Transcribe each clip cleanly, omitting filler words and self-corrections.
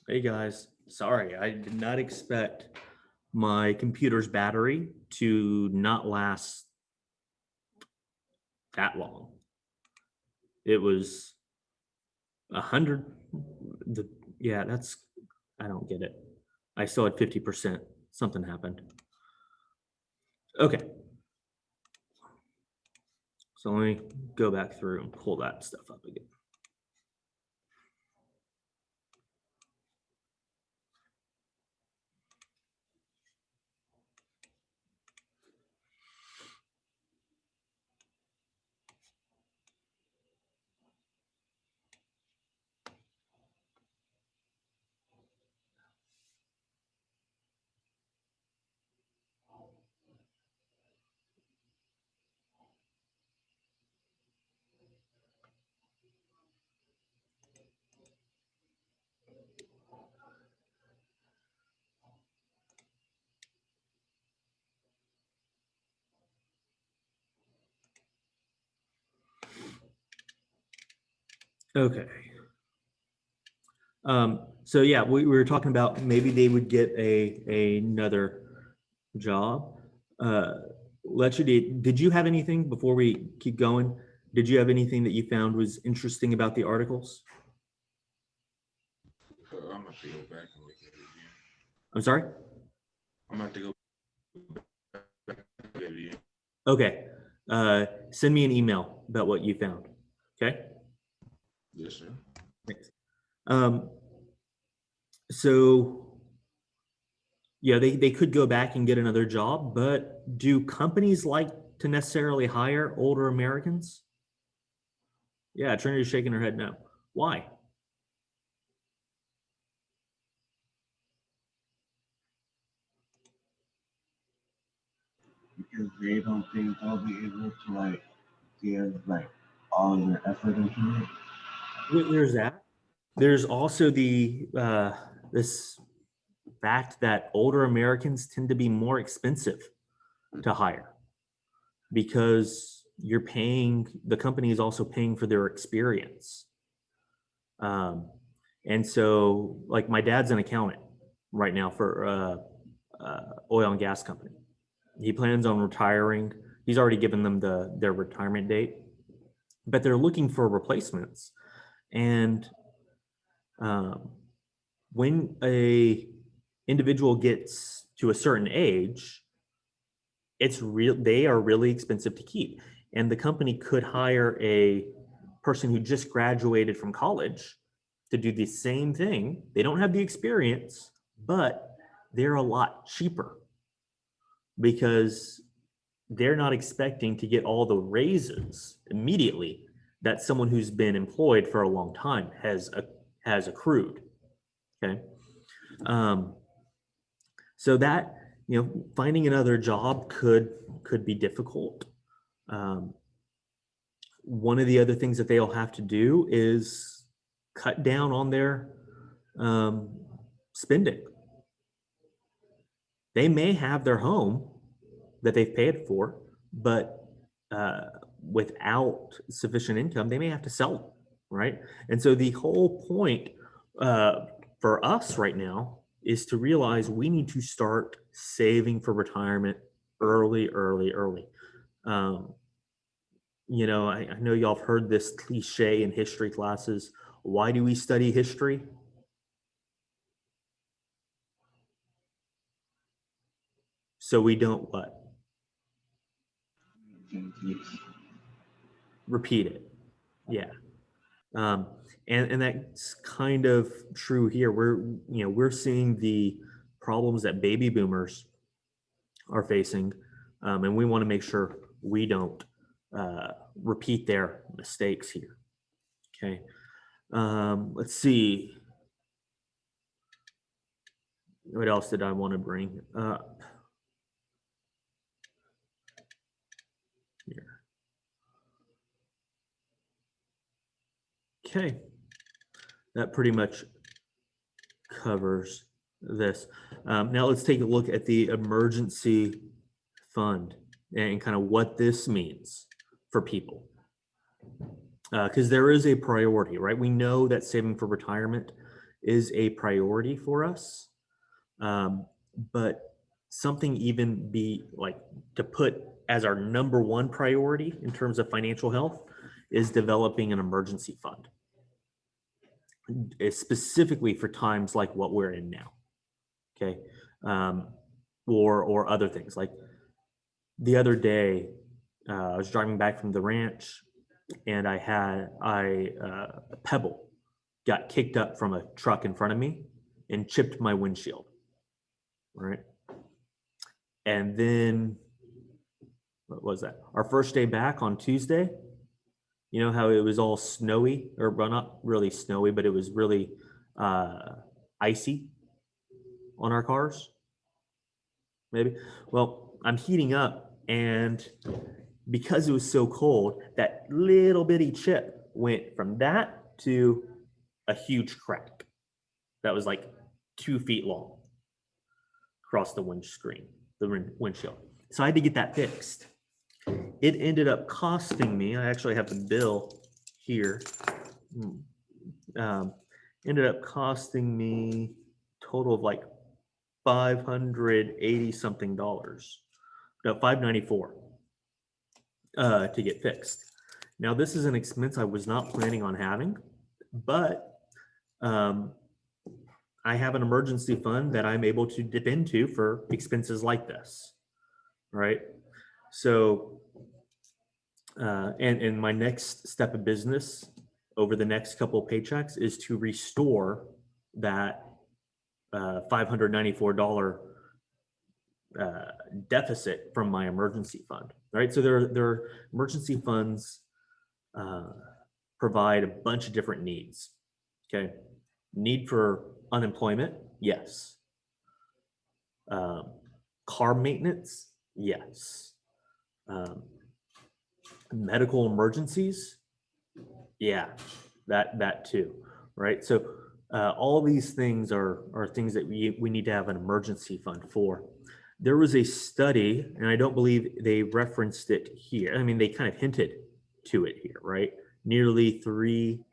Hey guys, sorry, I did not expect my computer's battery to not last that long. It was 100. The yeah, that's I don't get it. I still had 50%. Something happened. Okay, so let me go back through and pull that stuff up again. Okay. So yeah, we were talking about maybe they would get another job. Uh, did you have anything before we keep going? Did you have anything that you found was interesting about the articles? I'm gonna have to go back and look at it again. I'm sorry? I'm gonna have to go back and look at it again. Okay. Send me an email about what you found. Okay. Yes, sir. Thanks. Um, so yeah, they could go back and get another job, but do companies like to necessarily hire older Americans? Yeah, Trinity's shaking her head no. Why? because they don't think they'll be able to give all their effort into it. There's that. There's also the this fact that older Americans tend to be more expensive to hire because the company is also paying for their experience. Um, and so, like, my dad's an accountant right now for oil and gas company. He plans on retiring. He's already given them their retirement date, but they're looking for replacements. And um, when a individual gets to a certain age, they are really expensive to keep. And the company could hire a person who just graduated from college to do the same thing. They don't have the experience, but they're a lot cheaper because they're not expecting to get all the raises immediately that someone who's been employed for a long time has accrued. Okay. Um, so that, finding another job could be difficult. Um, one of the other things that they'll have to do is cut down on their um, spending. They may have their home that they've paid for, but uh, without sufficient income, they may have to sell it, right? And so the whole point uh, for us right now is to realize we need to start saving for retirement early, early, early. Um, I know y'all have heard this cliche in history classes. Why do we study history? So we don't what? Repeat it. Yeah. Um, and that's kind of true here. We're seeing the problems that baby boomers are facing, and we want to make sure we don't repeat their mistakes here. Okay. Let's see. What else did I want to bring up here? Okay. That pretty much covers this. Now let's take a look at the emergency fund and kind of what this means for people. Because there is a priority, right? We know that saving for retirement is a priority for us. But something even be like to put as our number one priority in terms of financial health is developing an emergency fund, specifically for times like what we're in now. Okay. Or other things like the other day, I was driving back from the ranch and a pebble got kicked up from a truck in front of me and chipped my windshield. Right. And then what was that? Our first day back on Tuesday, you know how it was all snowy, or well, not really snowy, but it was really icy on our cars, maybe. Well, I'm heating up, and because it was so cold, that little bitty chip went from that to a huge crack that was like 2 feet long across the windshield. So I had to get that fixed. It ended up costing me, I actually have the bill here, ended up costing me total of like $580 something, no, $594 to get fixed. Now this is an expense I was not planning on having, but I have an emergency fund that I'm able to dip into for expenses like this, right? So, and my next step of business over the next couple of paychecks is to restore that $594 deficit from my emergency fund, right? So their emergency funds provide a bunch of different needs. Okay, need for unemployment, yes. Car maintenance, yes. Medical emergencies, yeah, that too, right? So all these things are things that we need to have an emergency fund for. There was a study, and I don't believe they referenced it here. I mean, they kind of hinted to it here, right? Nearly 3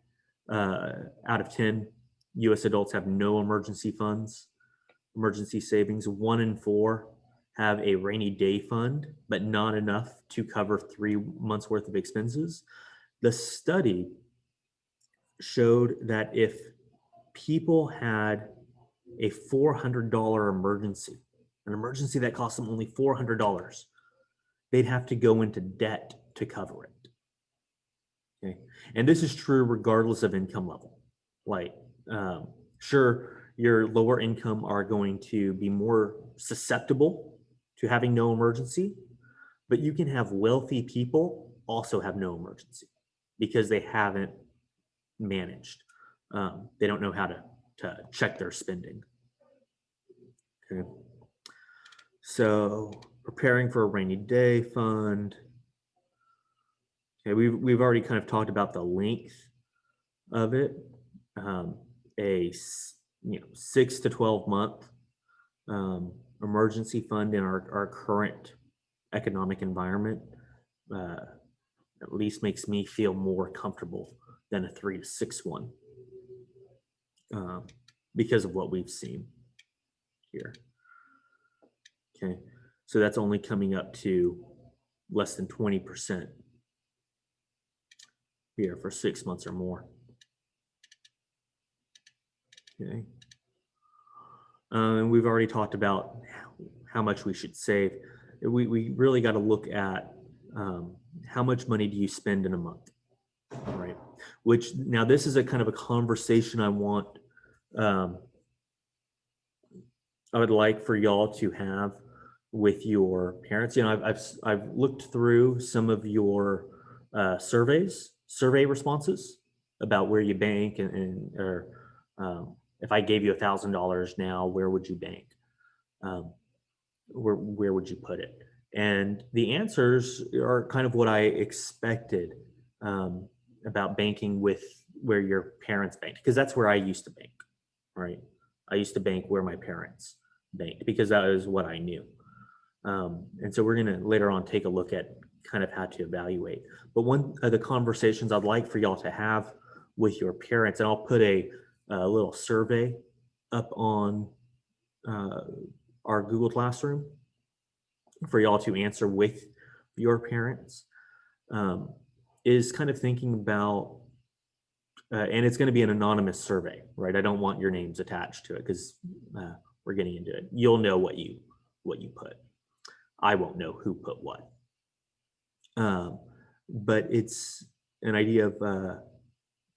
out of 10 U.S. adults have no emergency funds, emergency savings. 1 in 4 have a rainy day fund, but not enough to cover 3 months worth of expenses. The study showed that if people had a $400 emergency, an emergency that cost them only $400, they'd have to go into debt to cover it. Okay. And this is true regardless of income level. Like, sure, your lower income are going to be more susceptible to having no emergency, but you can have wealthy people also have no emergency because they haven't managed. They don't know how to check their spending. Okay. So preparing for a rainy day fund. Okay, we've already kind of talked about the length of it. A 6 to 12 month emergency fund in our current economic environment at least makes me feel more comfortable than a 3 to 6 one because of what we've seen here. Okay, so that's only coming up to less than 20% here for 6 months or more. Okay. And we've already talked about how much we should save. We really got to look at how much money do you spend in a month, right? Which now this is a kind of a conversation I want, I would like for y'all to have with your parents. You know, I've looked through some of your survey responses about where you bank or if I gave you $1,000 now, where would you bank? Where would you put it? And the answers are kind of what I expected about banking with where your parents banked, because that's where I used to bank, right? I used to bank where my parents banked because that is what I knew. And so we're going to later on take a look at kind of how to evaluate. But one of the conversations I'd like for y'all to have with your parents, and I'll put a a little survey up on our Google Classroom for y'all to answer with your parents. Is kind of thinking about, and it's going to be an anonymous survey, right? I don't want your names attached to it because we're getting into it. You'll know what you put. I won't know who put what. But it's an idea of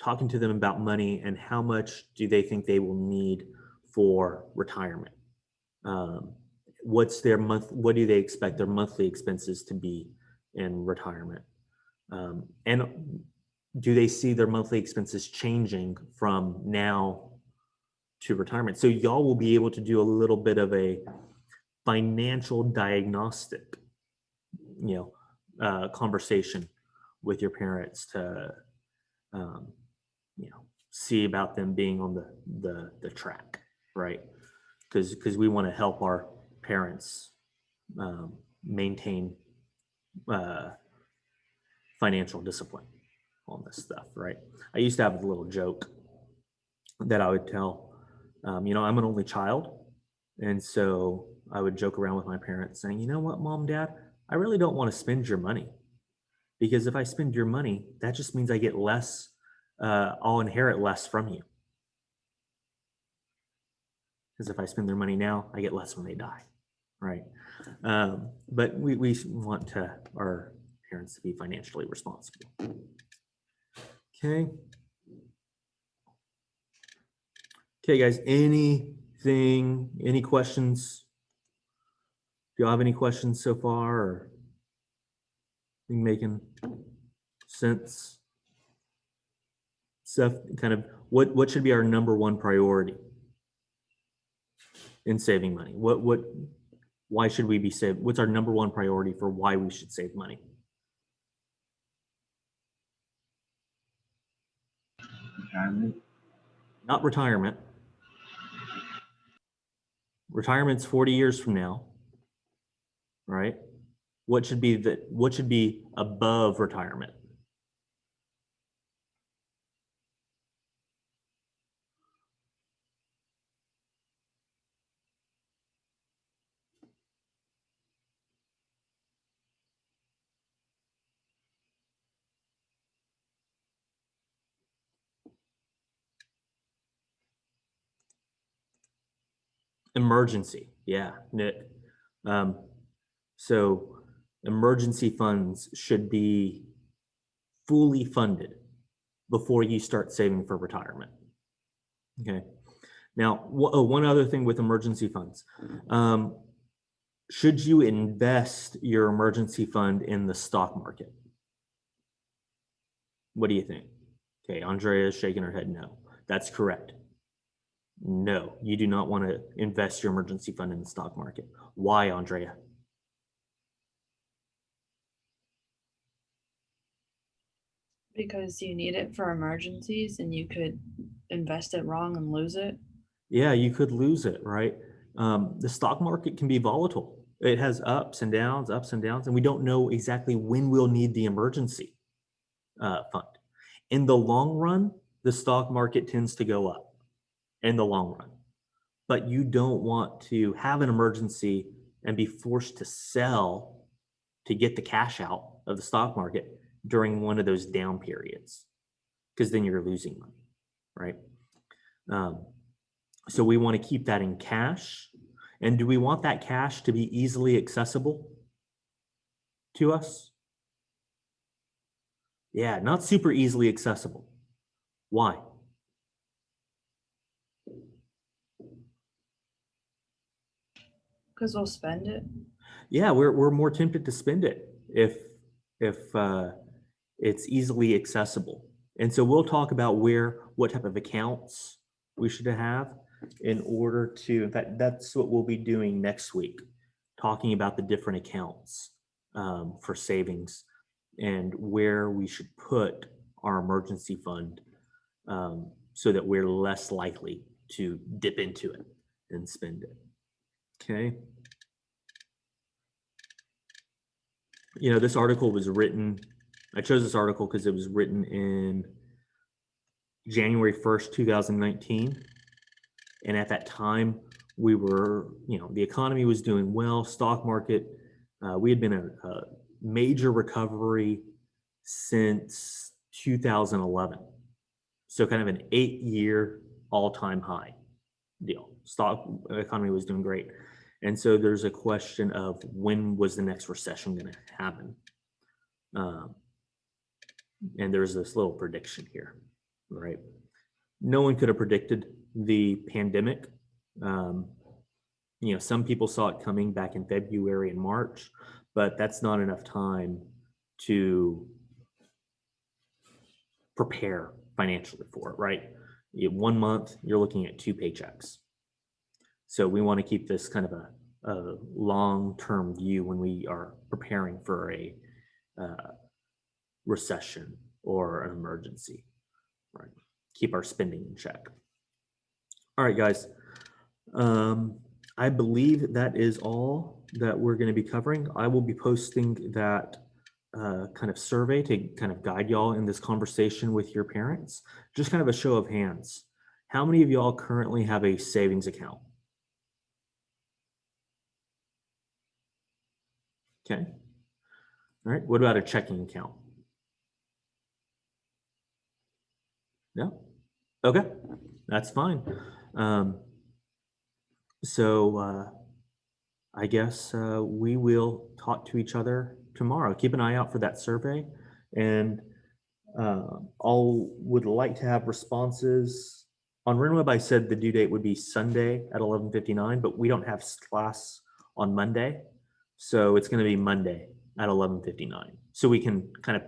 talking to them about money and how much do they think they will need for retirement. What's their what do they expect their monthly expenses to be in retirement? And do they see their monthly expenses changing from now to retirement? So y'all will be able to do a little bit of a financial diagnostic, conversation with your parents to, see about them being on the track, right? Because we want to help our parents maintain financial discipline on this stuff, right? I used to have a little joke that I would tell. I'm an only child, and so I would joke around with my parents saying, you know what, Mom, Dad, I really don't want to spend your money, because if I spend your money, that just means I get less, I'll inherit less from you. Because if I spend their money now, I get less when they die, right? But we want our parents to be financially responsible. Okay. Okay, guys, any questions? Do you have any questions so far, or making sense? Stuff, kind of what should be our number one priority in saving money? Why should we be saved? What's our number one priority for why we should save money? Retirement. Not retirement. Retirement's 40 years from now, right? What should be above retirement? Emergency, yeah, Nick. So emergency funds should be fully funded before you start saving for retirement. Okay. Now, one other thing with emergency funds. Should you invest your emergency fund in the stock market? What do you think? Okay, Andrea is shaking her head no. That's correct. No, you do not want to invest your emergency fund in the stock market. Why, Andrea? Because you need it for emergencies and you could invest it wrong and lose it. Yeah, you could lose it, right? The stock market can be volatile. It has ups and downs, and we don't know exactly when we'll need the emergency fund. In the long run, the stock market tends to go up in the long run, but you don't want to have an emergency and be forced to sell to get the cash out of the stock market during one of those down periods, because then you're losing money, right? So we want to keep that in cash. And do we want that cash to be easily accessible to us? Yeah, not super easily accessible. Why? Because we'll spend it. Yeah, we're more tempted to spend it if it's easily accessible. And so we'll talk about what type of accounts we should have in order to, in fact, that's what we'll be doing next week, talking about the different accounts for savings and where we should put our emergency fund so that we're less likely to dip into it and spend it. Okay. This article was written, I chose this article because it was written in January 1st, 2019. And at that time, we were, the economy was doing well, stock market. We had been a major recovery since 2011. So kind of an 8-year all-time high deal. Stock economy was doing great. And so there's a question of when was the next recession going to happen? And there's this little prediction here, right? No one could have predicted the pandemic. Some people saw it coming back in February and March, but that's not enough time to prepare financially for it, right? 1 month, you're looking at 2 paychecks. So we want to keep this kind of a long-term view when we are preparing for a recession or an emergency, right? Keep our spending in check. All right, guys. I believe that is all that we're going to be covering. I will be posting that kind of survey to kind of guide y'all in this conversation with your parents. Just kind of a show of hands. How many of y'all currently have a savings account? Okay. All right. What about a checking account? No. Okay. That's fine. So I guess we will talk to each other tomorrow. Keep an eye out for that survey, and would like to have responses. On RenWeb, I said the due date would be Sunday at 11:59, but we don't have class on Monday, so it's going to be Monday at 11:59. So we can kind of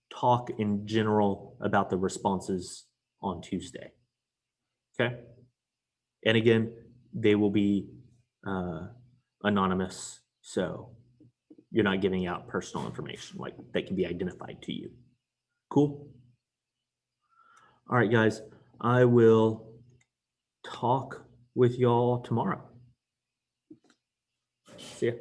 talk in general about the responses on Tuesday. Okay. And again, they will be anonymous, so you're not giving out personal information like that can be identified to you. Cool. All right, guys, I will talk with y'all tomorrow. See ya.